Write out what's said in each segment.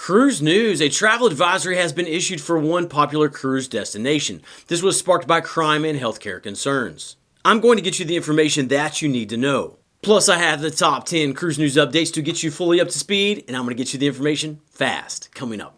Cruise news. A travel advisory has been issued for one popular cruise destination. This was sparked by crime and healthcare concerns. I'm going to get you the information that you need to know. Plus, I have the top 10 cruise news updates to get you fully up to speed, and I'm going to get you the information fast coming up.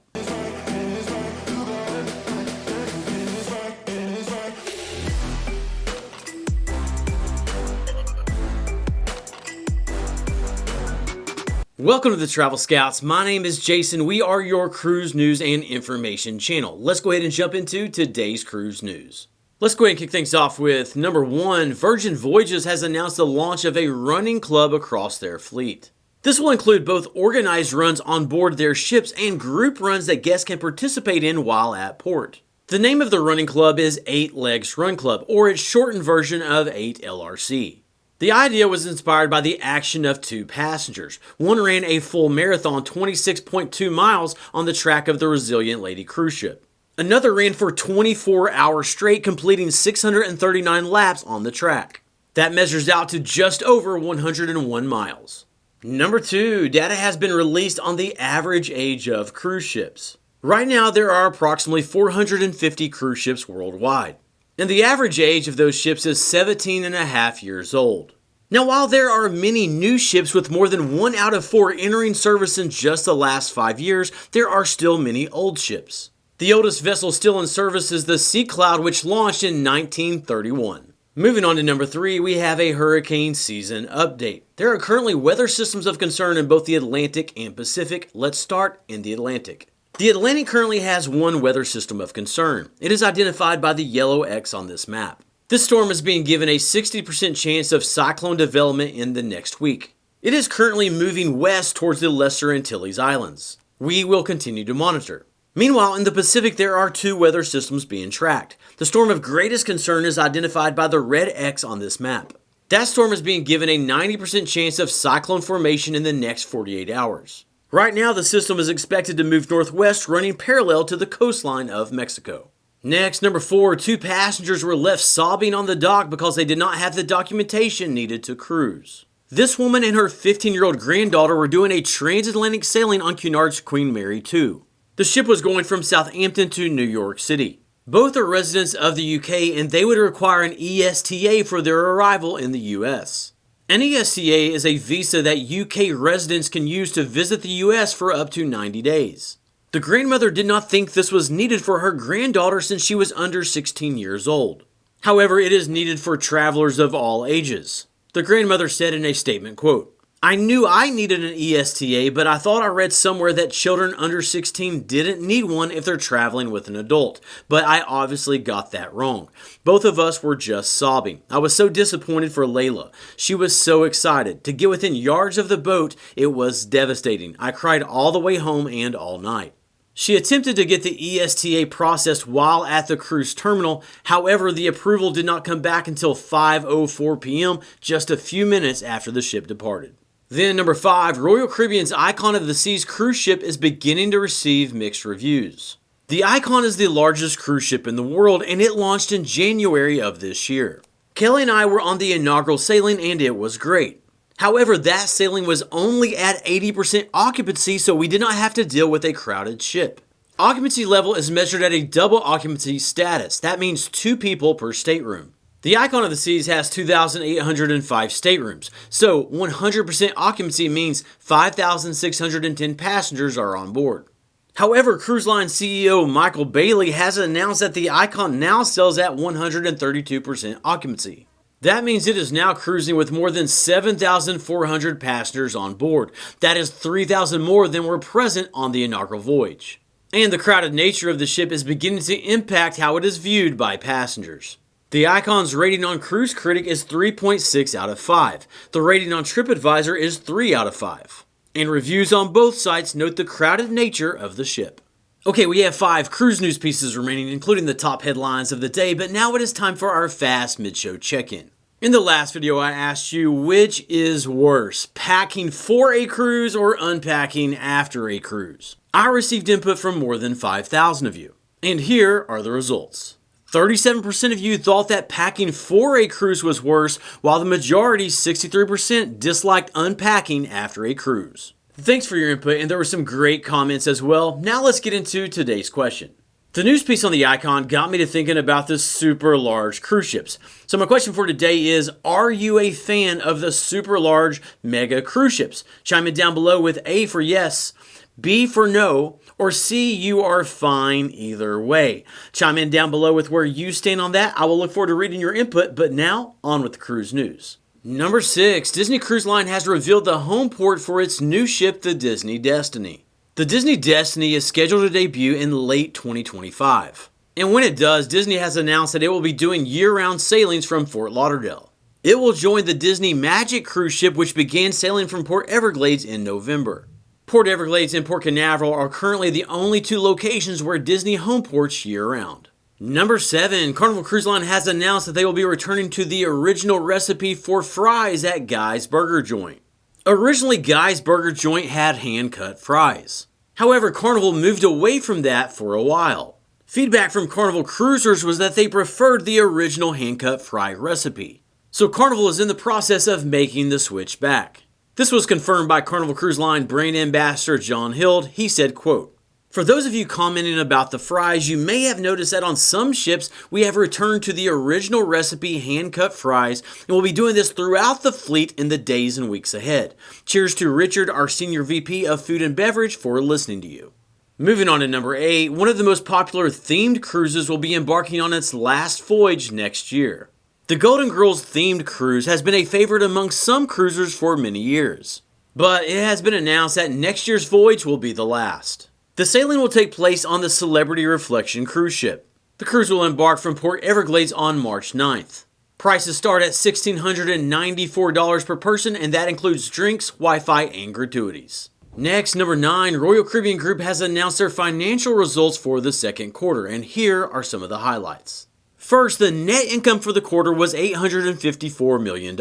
Welcome to the Travel Scouts. My name is Jason. We are your cruise news and information channel. Let's go ahead and jump into today's cruise news. Let's go ahead and kick things off with number 1. Virgin Voyages has announced the launch of a running club across their fleet. This will include both organized runs on board their ships and group runs that guests can participate in while at port. The name of the running club is 8 Legs Run Club, or its shortened version of 8LRC. The idea was inspired by the action of 2 passengers. One ran a full marathon 26.2 miles on the track of the Resilient Lady cruise ship. Another ran for 24 hours straight, completing 639 laps on the track. That measures out to just over 101 miles. Number 2, data has been released on the average age of cruise ships. Right now, there are approximately 450 cruise ships worldwide, and the average age of those ships is 17.5 years old. Now, while there are many new ships with more than 1 out of 4 entering service in just the last 5 years, there are still many old ships. The oldest vessel still in service is the 𝗔𝗂𝗏, which launched in 1931. Moving on to number 3, we have a hurricane season update. There are currently weather systems of concern in both the Atlantic and Pacific. Let's start in the Atlantic. The Atlantic currently has one weather system of concern. It is identified by the yellow X on this map. This storm is being given a 60% chance of cyclone development in the next week. It is currently moving west towards the Lesser Antilles Islands. We will continue to monitor. Meanwhile, in the Pacific, there are 2 weather systems being tracked. The storm of greatest concern is identified by the red X on this map. That storm is being given a 90% chance of cyclone formation in the next 48 hours. Right now, the system is expected to move northwest, running parallel to the coastline of Mexico. Next, number 4, 2 passengers were left sobbing on the dock because they did not have the documentation needed to cruise. This woman and her 15-year-old granddaughter were doing a transatlantic sailing on Cunard's Queen Mary 2. The ship was going from Southampton to New York City. Both are residents of the UK, and they would require an ESTA for their arrival in the US. An ESTA is a visa that UK residents can use to visit the US for up to 90 days. The grandmother did not think this was needed for her granddaughter since she was under 16 years old. However, it is needed for travelers of all ages. The grandmother said in a statement, quote, "I knew I needed an ESTA, but I thought I read somewhere that children under 16 didn't need one if they're traveling with an adult. But I obviously got that wrong. Both of us were just sobbing. I was so disappointed for Layla. She was so excited. To get within yards of the boat, it was devastating. I cried all the way home and all night." She attempted to get the ESTA processed while at the cruise terminal. However, the approval did not come back until 5:04 p.m., just a few minutes after the ship departed. Then number 5, Royal Caribbean's Icon of the Seas cruise ship is beginning to receive mixed reviews. The Icon is the largest cruise ship in the world, and it launched in January of this year. Kelly and I were on the inaugural sailing, and it was great. However, that sailing was only at 80% occupancy, so we did not have to deal with a crowded ship. Occupancy level is measured at a double occupancy status. That means 2 people per stateroom. The Icon of the Seas has 2,805 staterooms, so 100% occupancy means 5,610 passengers are on board. However, cruise line CEO Michael Bailey has announced that the Icon now sells at 132% occupancy. That means it is now cruising with more than 7,400 passengers on board. That is 3,000 more than were present on the inaugural voyage. And the crowded nature of the ship is beginning to impact how it is viewed by passengers. The Icon's rating on Cruise Critic is 3.6 out of 5. The rating on TripAdvisor is 3 out of 5. And reviews on both sites note the crowded nature of the ship. Okay, we have 5 cruise news pieces remaining, including the top headlines of the day, but now it is time for our fast mid-show check-in. In the last video, I asked you which is worse, packing for a cruise or unpacking after a cruise. I received input from more than 5,000 of you, and here are the results. 37% of you thought that packing for a cruise was worse, while the majority, 63%, disliked unpacking after a cruise. Thanks for your input, and there were some great comments as well. Now let's get into today's question. The news piece on the icon got me to thinking about the super large cruise ships. So my question for today is, are you a fan of the super large mega cruise ships? Chime in down below with A for yes, B for no, or C, you are fine either way. Chime in down below with where you stand on that. I will look forward to reading your input, but now on with the cruise news. Number 6, Disney Cruise Line has revealed the home port for its new ship, the Disney Destiny. The Disney Destiny is scheduled to debut in late 2025. And when it does, Disney has announced that it will be doing year-round sailings from Fort Lauderdale. It will join the Disney Magic cruise ship, which began sailing from Port Everglades in November. Port Everglades and Port Canaveral are currently the only two locations where Disney home ports year-round. Number 7, Carnival Cruise Line has announced that they will be returning to the original recipe for fries at Guy's Burger Joint. Originally, Guy's Burger Joint had hand-cut fries. However, Carnival moved away from that for a while. Feedback from Carnival cruisers was that they preferred the original hand-cut fry recipe. So Carnival is in the process of making the switch back. This was confirmed by Carnival Cruise Line brand ambassador John Hild. He said, quote, "For those of you commenting about the fries, you may have noticed that on some ships, we have returned to the original recipe hand-cut fries, and we'll be doing this throughout the fleet in the days and weeks ahead. Cheers to Richard, our Senior VP of Food and Beverage, for listening to you." Moving on to number 8, one of the most popular themed cruises will be embarking on its last voyage next year. The Golden Girls themed cruise has been a favorite among some cruisers for many years, but it has been announced that next year's voyage will be the last. The sailing will take place on the Celebrity Reflection cruise ship. The cruise will embark from Port Everglades on March 9th. Prices start at $1,694 per person, and that includes drinks, Wi-Fi, and gratuities. Next, number 9, Royal Caribbean Group has announced their financial results for the second quarter, and here are some of the highlights. First, the net income for the quarter was $854 million.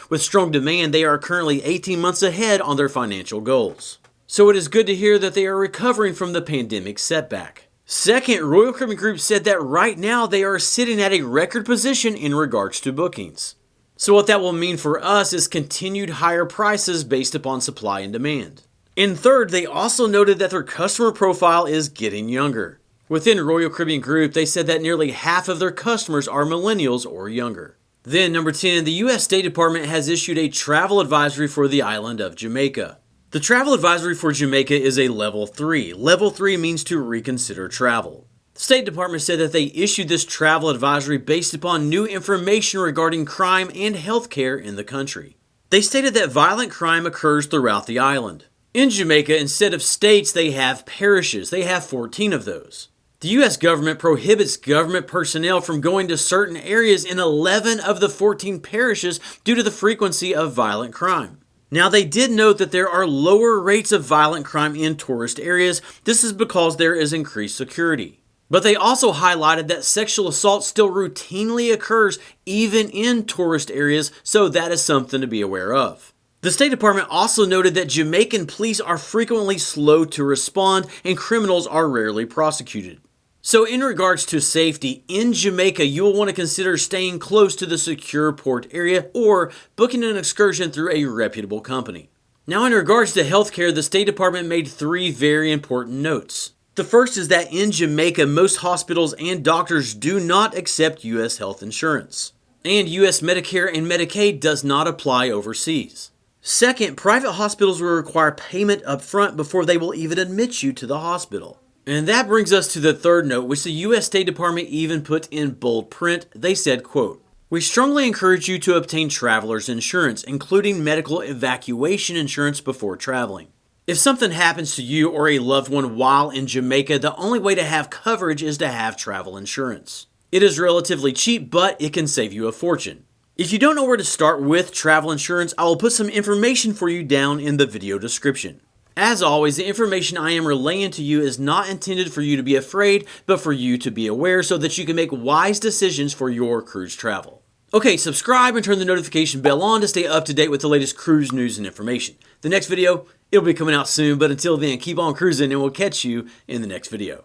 With strong demand, they are currently 18 months ahead on their financial goals. So it is good to hear that they are recovering from the pandemic setback. Second, Royal Caribbean Group said that right now they are sitting at a record position in regards to bookings. So what that will mean for us is continued higher prices based upon supply and demand. And third, they also noted that their customer profile is getting younger. Within Royal Caribbean Group, they said that nearly half of their customers are millennials or younger. Then number 10, the U.S. State Department has issued a travel advisory for the island of Jamaica. The travel advisory for Jamaica is a level 3. Level 3 means to reconsider travel. The State Department said that they issued this travel advisory based upon new information regarding crime and healthcare in the country. They stated that violent crime occurs throughout the island. In Jamaica, instead of states, they have parishes. They have 14 of those. The U.S. government prohibits government personnel from going to certain areas in 11 of the 14 parishes due to the frequency of violent crime. Now, they did note that there are lower rates of violent crime in tourist areas. This is because there is increased security. But they also highlighted that sexual assault still routinely occurs even in tourist areas, so that is something to be aware of. The State Department also noted that Jamaican police are frequently slow to respond and criminals are rarely prosecuted. So in regards to safety, in Jamaica, you will want to consider staying close to the secure port area or booking an excursion through a reputable company. Now in regards to healthcare, the State Department made 3 very important notes. The first is that in Jamaica, most hospitals and doctors do not accept U.S. health insurance. And U.S. Medicare and Medicaid does not apply overseas. Second, private hospitals will require payment up front before they will even admit you to the hospital. And that brings us to the third note, which the U.S. State Department even put in bold print. They said, quote, "We strongly encourage you to obtain traveler's insurance, including medical evacuation insurance before traveling. If something happens to you or a loved one while in Jamaica, the only way to have coverage is to have travel insurance. It is relatively cheap, but it can save you a fortune. If you don't know where to start with travel insurance, I will put some information for you down in the video description. As always, the information I am relaying to you is not intended for you to be afraid, but for you to be aware so that you can make wise decisions for your cruise travel. Okay, subscribe and turn the notification bell on to stay up to date with the latest cruise news and information. The next video, it'll be coming out soon, but until then, keep on cruising and we'll catch you in the next video.